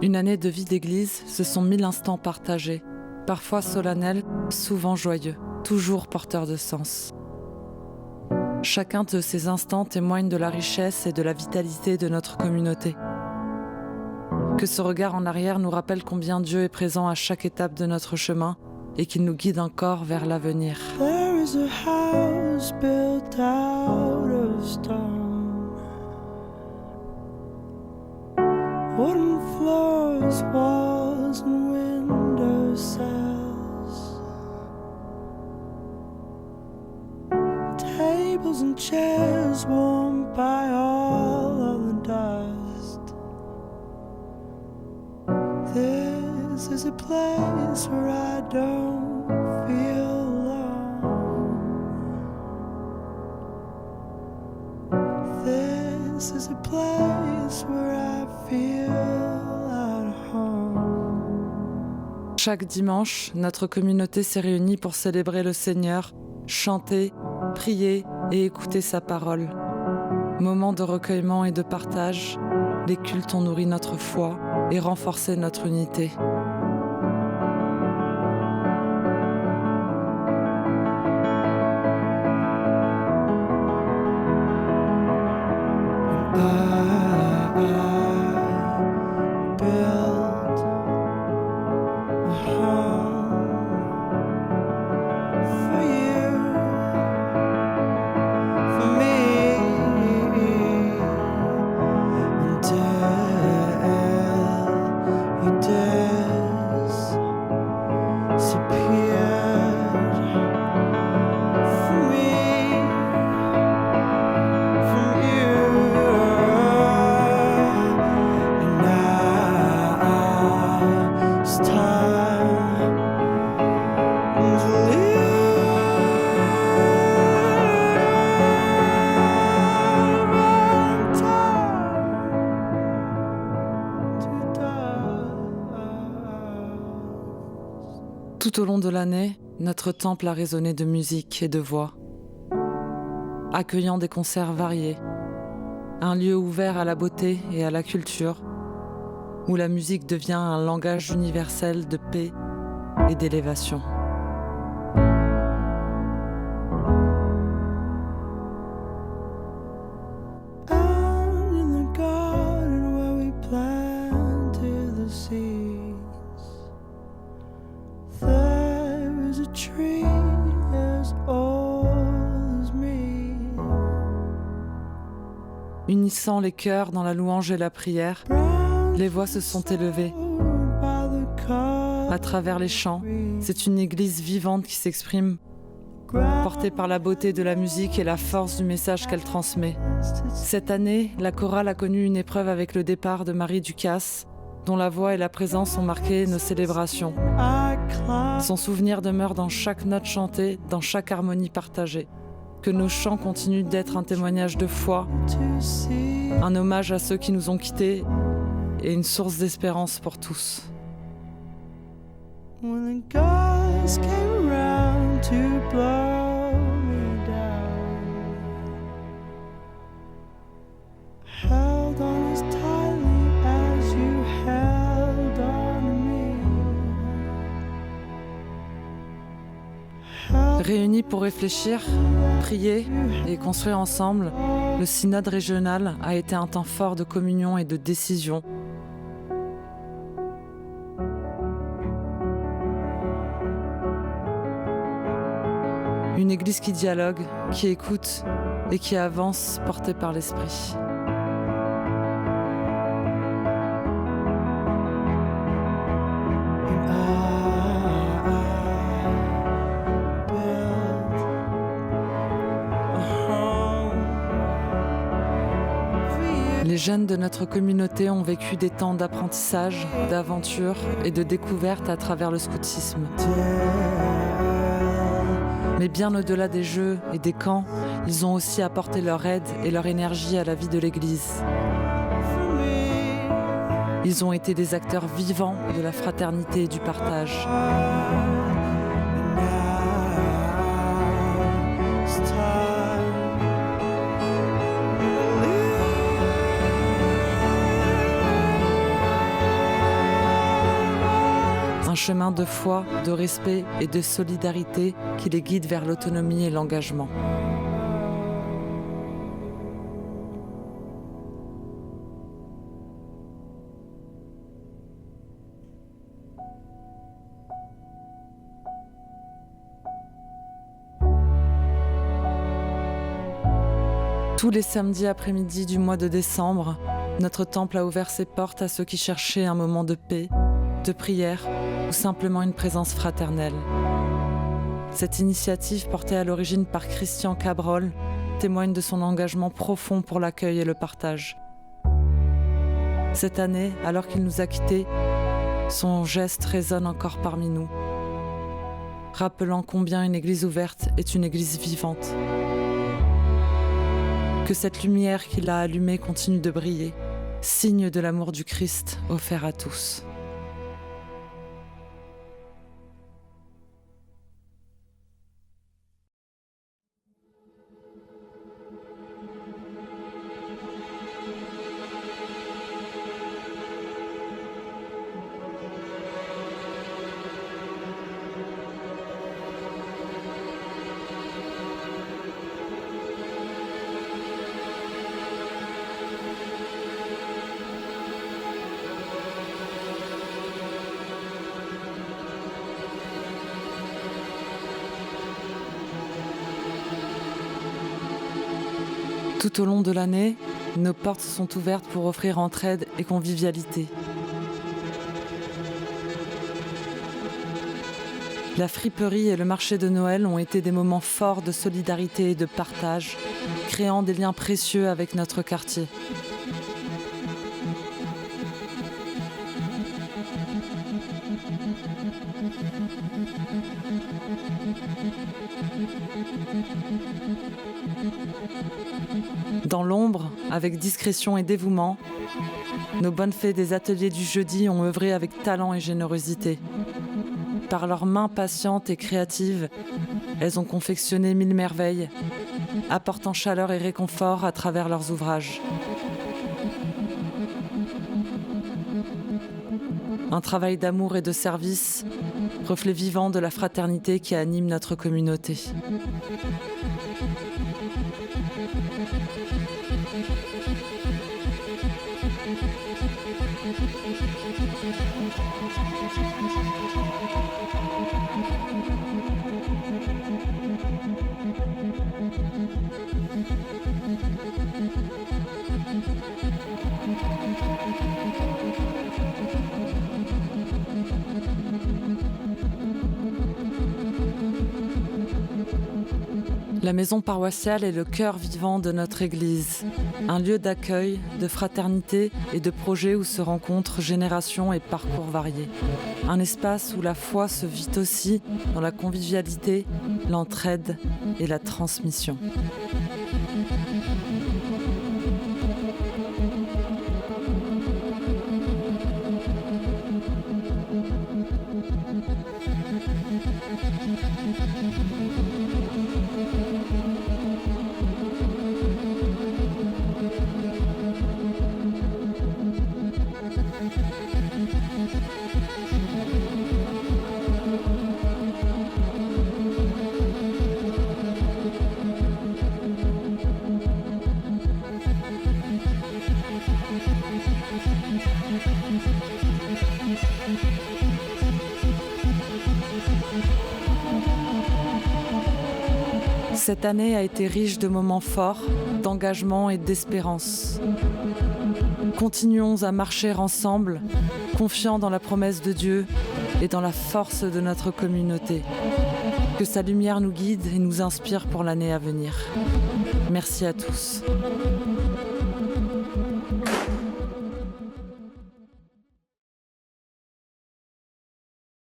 Une année de vie d'église, ce sont 1000 instants partagés, parfois solennels, souvent joyeux, toujours porteurs de sens. Chacun de ces instants témoigne de la richesse et de la vitalité de notre communauté. Que ce regard en arrière nous rappelle combien Dieu est présent à chaque étape de notre chemin et qu'il nous guide encore vers l'avenir. There is a house built out of stone, wooden floors, walls and window sills, tables and chairs warmed by all of the dust. This is a place where I don't feel alone. This is a place where I feel at home. Chaque dimanche, notre communauté s'est réunie pour célébrer le Seigneur, chanter, prier et écouter sa parole. Moment de recueillement et de partage, les cultes ont nourri notre foi et renforcé notre unité. Tout au long de l'année, notre temple a résonné de musique et de voix, accueillant des concerts variés, un lieu ouvert à la beauté et à la culture, où la musique devient un langage universel de paix et d'élévation. Unissant les cœurs dans la louange et la prière, les voix se sont élevées. À travers les chants, c'est une église vivante qui s'exprime, portée par la beauté de la musique et la force du message qu'elle transmet. Cette année, la chorale a connu une épreuve avec le départ de Marie Ducasse, dont la voix et la présence ont marqué nos célébrations. Son souvenir demeure dans chaque note chantée, dans chaque harmonie partagée. Que nos chants continuent d'être un témoignage de foi, un hommage à ceux qui nous ont quittés et une source d'espérance pour tous. When the gods came around to blow me down, held on as tightly as you held on me. Réunis pour réfléchir, prier et construire ensemble, le synode régional a été un temps fort de communion et de décision. Une église qui dialogue, qui écoute et qui avance portée par l'esprit. Les jeunes de notre communauté ont vécu des temps d'apprentissage, d'aventure et de découverte à travers le scoutisme. Mais bien au-delà des jeux et des camps, ils ont aussi apporté leur aide et leur énergie à la vie de l'Église. Ils ont été des acteurs vivants de la fraternité et du partage. chemin de foi, de respect et de solidarité qui les guide vers l'autonomie et l'engagement. Tous les samedis après-midi du mois de décembre, notre temple a ouvert ses portes à ceux qui cherchaient un moment de paix, de prière ou simplement une présence fraternelle. Cette initiative, portée à l'origine par Christian Cabrol, témoigne de son engagement profond pour l'accueil et le partage. Cette année, alors qu'il nous a quittés, son geste résonne encore parmi nous, rappelant combien une église ouverte est une église vivante. Que cette lumière qu'il a allumée continue de briller, signe de l'amour du Christ offert à tous. Tout au long de l'année, nos portes sont ouvertes pour offrir entraide et convivialité. La friperie et le marché de Noël ont été des moments forts de solidarité et de partage, créant des liens précieux avec notre quartier. Dans l'ombre, avec discrétion et dévouement, nos bonnes fées des ateliers du jeudi ont œuvré avec talent et générosité. Par leurs mains patientes et créatives, elles ont confectionné 1000 merveilles, apportant chaleur et réconfort à travers leurs ouvrages. Un travail d'amour et de service, reflet vivant de la fraternité qui anime notre communauté. La maison paroissiale est le cœur vivant de notre église, un lieu d'accueil, de fraternité et de projets où se rencontrent générations et parcours variés. Un espace où la foi se vit aussi dans la convivialité, l'entraide et la transmission. Cette année a été riche de moments forts, d'engagement et d'espérance. Continuons à marcher ensemble, confiants dans la promesse de Dieu et dans la force de notre communauté. Que sa lumière nous guide et nous inspire pour l'année à venir. Merci à tous.